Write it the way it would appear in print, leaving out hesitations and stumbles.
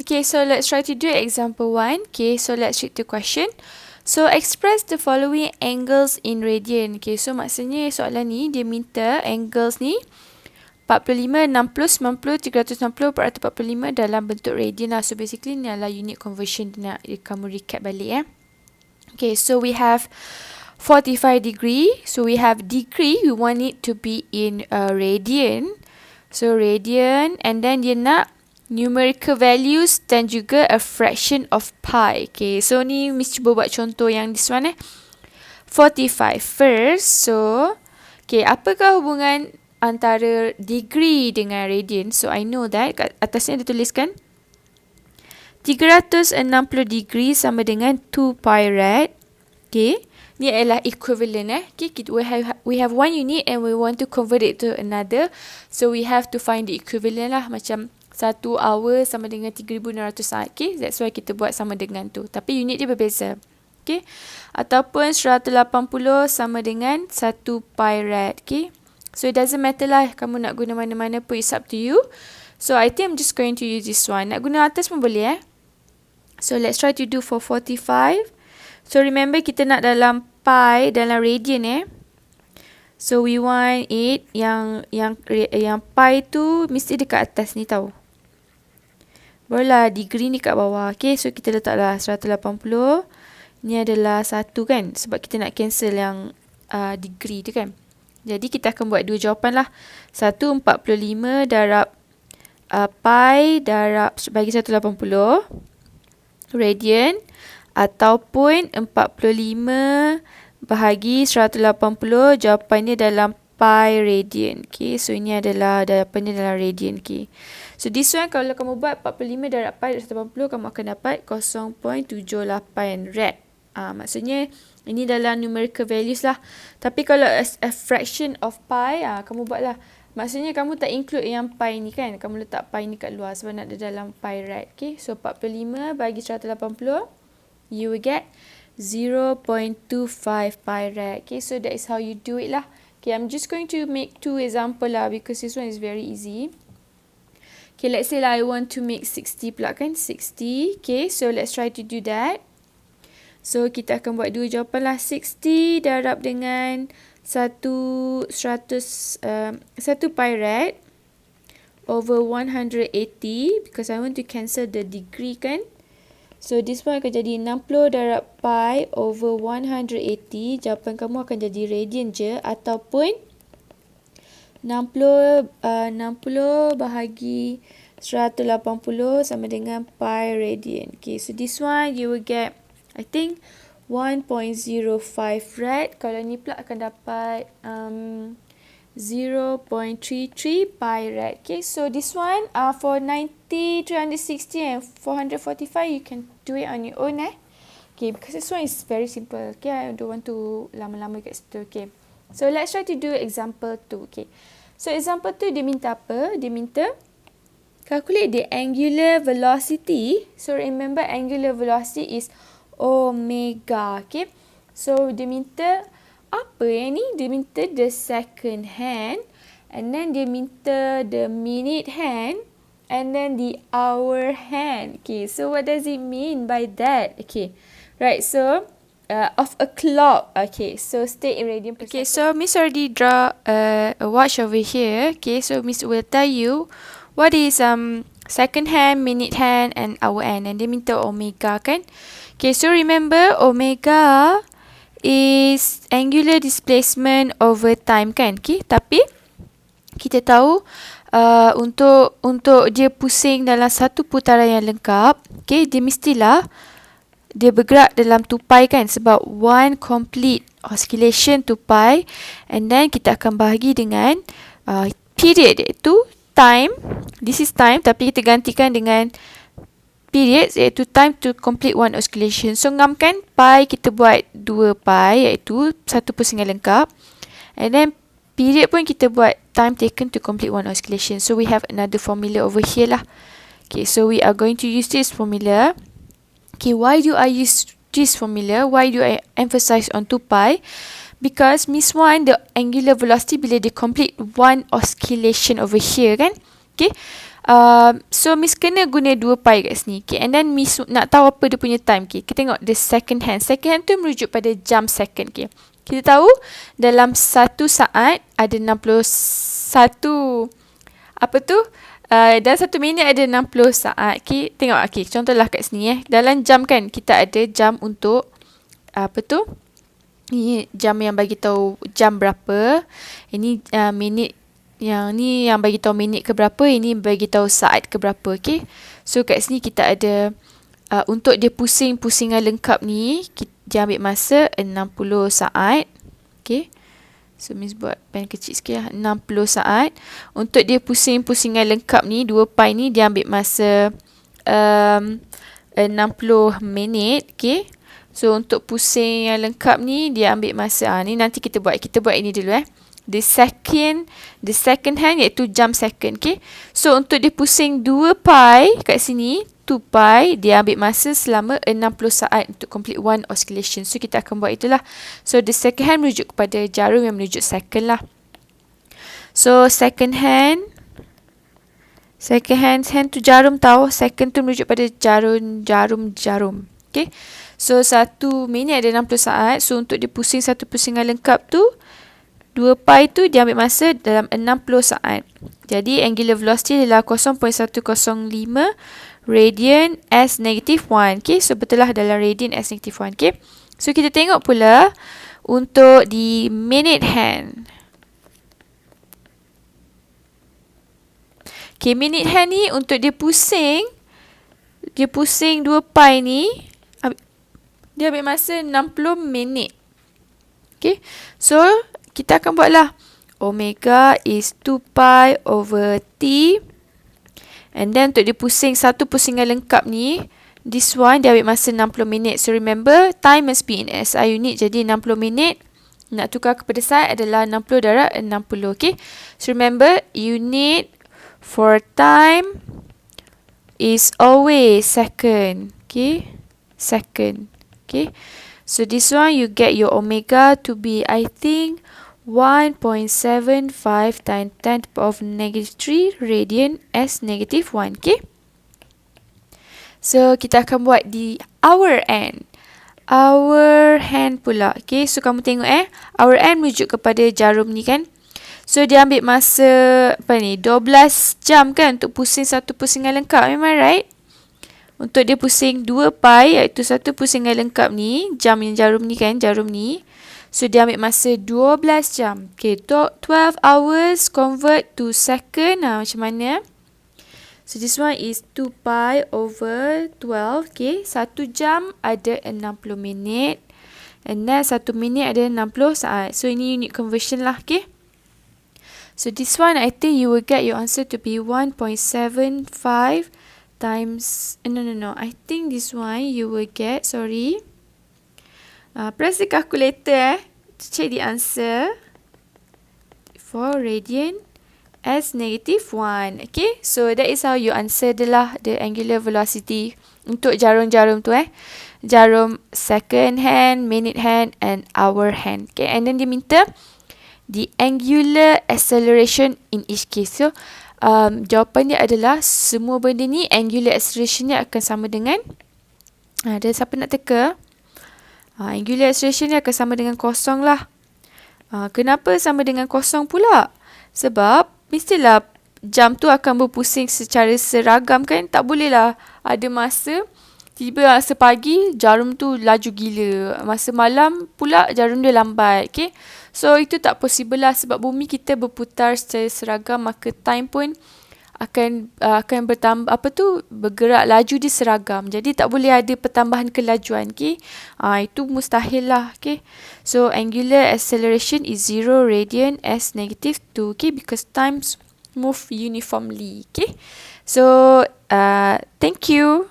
Okay, so let's try to do example 1. Okay, so let's read the question. So express the following angles in radian. Okay, so maksudnya soalan ni dia minta angles ni 45, 60, 90, 360, 445 dalam bentuk radian lah. So basically ni adalah unit conversion dia nak kamu recap balik Okay, so we have 45 degree. So we have degree, we want it to be in radian. So radian, and then dia nak numerical values dan juga a fraction of pi. Okay, so ni Miss cuba buat contoh yang this one 45 first. So, okay, apakah hubungan antara degree dengan radian? So, I know that kat atasnya dia tuliskan 360 degree sama dengan 2 pi rad. Okay, ni adalah equivalent Okay, we have one unit and we want to convert it to another. So, we have to find the equivalent lah. Macam 1 hour sama dengan 3,600 saat. Okay, that's why kita buat sama dengan tu. Tapi unit dia berbeza. Okay, ataupun 180 sama dengan 1 pi rad. Okay, so it doesn't matter lah kamu nak guna mana-mana pun, it's up to you. So I think I'm just going to use this one. Nak guna atas pun boleh So let's try to do for 45. So remember kita nak dalam pi, dalam radian So we want it yang pi tu mesti dekat atas ni tau. Barulah degree ni kat bawah. Okay, so kita letaklah 180. Ni adalah 1 kan. Sebab kita nak cancel yang degree tu kan. Jadi kita akan buat dua jawapan lah. 145 darab pi darab bagi 180 radian. Ataupun 45 bahagi 180 jawapannya dalam pi radian. Okay, so ini adalah jawapannya dalam radian. Okay, so this one kalau kamu buat 45 darab pi darab 180 kamu akan dapat 0.78 rad. Maksudnya ini dalam numerical values lah. Tapi kalau as a fraction of pi kamu buatlah. Maksudnya kamu tak include yang pi ni kan. Kamu letak pi ni kat luar sebab nak ada dalam pi rad. Okay, so 45 bagi 180 you will get 0.25 pi rad. Okay, so that is how you do it lah. Okay, I'm just going to make 2 example lah because this one is very easy. Okay, let's say lah I want to make 60 pula kan. 60. Okay, so let's try to do that. So, kita akan buat dua jawapan lah. 60 darab dengan 1 pi rad over 180 because I want to cancel the degree kan. So, this one akan jadi 60 darab pi over 180. Jawapan kamu akan jadi radian je. Ataupun 60 bahagi 180 sama dengan pi radian. Okay, so this one you will get, I think, 1.05 rad. Kalau ni pula akan dapat 0.33 pi rad. Okay, so this one for 90, 360 and 445 you can do it on your own Okay, because this one is very simple. Okay, I don't want to lama-lama kat situ. Okay, so let's try to do example 2. Okay, so example 2 dia minta apa? Dia minta calculate the angular velocity. So remember angular velocity is omega. Okay, so dia minta apa yang ni? Dia minta the second hand, and then dia minta the minute hand, and then the hour hand. Okay, so what does it mean by that? Okay, right, so of a clock. Okay, so stay in radian per second. Okay, so Miss already draw a watch over here. Okay, so Miss will tell you what is second hand, minute hand and hour hand, and dia minta omega kan. Okay, so remember omega is angular displacement over time kan. Okay, tapi kita tahu untuk dia pusing dalam satu putaran yang lengkap, okay, dia mestilah dia bergerak dalam 2 pi kan, sebab one complete oscillation 2 pi, and then kita akan bahagi dengan period, iaitu time. This is time, tapi kita gantikan dengan periods, iaitu time to complete one oscillation. So ngamkan pi kita buat 2 pi, iaitu satu pusingan lengkap, and then period pun kita buat time taken to complete one oscillation. So we have another formula over here lah. Okay, so we are going to use this formula. Okay, why do I use this formula? Why do I emphasize on 2 pi? Because Miss want the angular velocity bila dia complete one oscillation over here kan. Okay, So Miss kena guna 2 pi kat sini. Okay, and then Miss nak tahu apa dia punya time. Okay, kita tengok the second hand. Second hand tu merujuk pada jam second. Okay, kita tahu dalam 1 saat ada 61 apa tu? Dalam 1 minit ada 60 saat. Okay, tengok. Okay, contohlah kat sini dalam jam kan kita ada jam untuk apa tu? Ni jam yang bagi tahu jam berapa. Ini minit. Yang ni yang bagi tahu minit ke berapa, ini bagi tahu saat ke berapa. Okey. So kat sini kita ada untuk dia pusingan lengkap ni, dia ambil masa 60 saat. Okey. So Miss buat pen kecil sikit lah. 60 saat. Untuk dia pusingan lengkap ni 2 pi ni dia ambil masa 60 minit. Okey. So untuk pusing yang lengkap ni dia ambil masa ni nanti kita buat ini dulu the second hand iaitu jam second. Okay, so untuk dia pusing 2 pi kat sini 2 pi dia ambil masa selama 60 saat untuk complete one oscillation. So kita akan buat itulah. So the second hand merujuk kepada jarum yang menunjuk second lah. So second hand tu jarum tahu, second tu merujuk pada jarum. Okay, so 1 minit ada 60 saat. So untuk dia pusing satu pusingan lengkap tu 2 pi tu dia ambil masa dalam 60 saat. Jadi angular velocity adalah 0.105 radian s negative 1. Okay, so betul lah dalam radian s negative 1. Okay, so kita tengok pula untuk di minute hand. Okay, minute hand ni untuk dia pusing 2 pi ni dia ambil masa 60 minit. Okay, so kita akan buatlah omega is 2 pi over t, and then untuk dia pusing satu pusingan lengkap ni, this one dia ambil masa 60 minit. So remember time must be in SI unit, jadi 60 minit nak tukar kepada saat adalah 60 darab 60. Okay, so remember unit for time is always second. Okay, second. Okay, so this one you get your omega to be, I think, 1.75 times 10 to the power of negative 3 radian s negative 1. Okay, so kita akan buat di hour end. Hour hand pula. Okay, so kamu tengok hour end merujuk kepada jarum ni kan. So dia ambil masa 12 jam kan untuk pusing satu pusingan lengkap. Am I right? Untuk dia pusing 2 pi iaitu satu pusingan lengkap ni, jam yang jarum ni kan, jarum ni. So dia ambil masa 12 jam. Okay, 12 hours convert to second. Macam mana? So this one is 2 pi over 12. Okay, 1 jam ada 60 minit. And then 1 minit ada 60 saat. So ini unit conversion lah. Okay, so this one I think you will get your answer to be 1.75 times, no, I think this one you will get, sorry, press the calculator to check the answer for radian as negative 1. Okay, so that is how you answer the angular velocity untuk jarum-jarum tu jarum second hand, minute hand and hour hand. Okay, and then dia minta the angular acceleration in each case. So jawapan dia adalah semua benda ni angular acceleration dia akan sama dengan ada siapa nak teka? Angular acceleration dia akan sama dengan kosong lah. Kenapa sama dengan kosong pula? Sebab mestilah jam tu akan berpusing secara seragam kan. Tak boleh lah ada masa tiba masa pagi jarum tu laju gila, masa malam pula jarum dia lambat. Okay, so itu tak possible lah sebab bumi kita berputar secara seragam, maka time pun akan bertambah bergerak laju dia seragam. Jadi tak boleh ada pertambahan kelajuan. Okay, itu mustahil lah. Okay, so angular acceleration is 0 radian s negative 2. Okay, because times move uniformly. Okay, so thank you.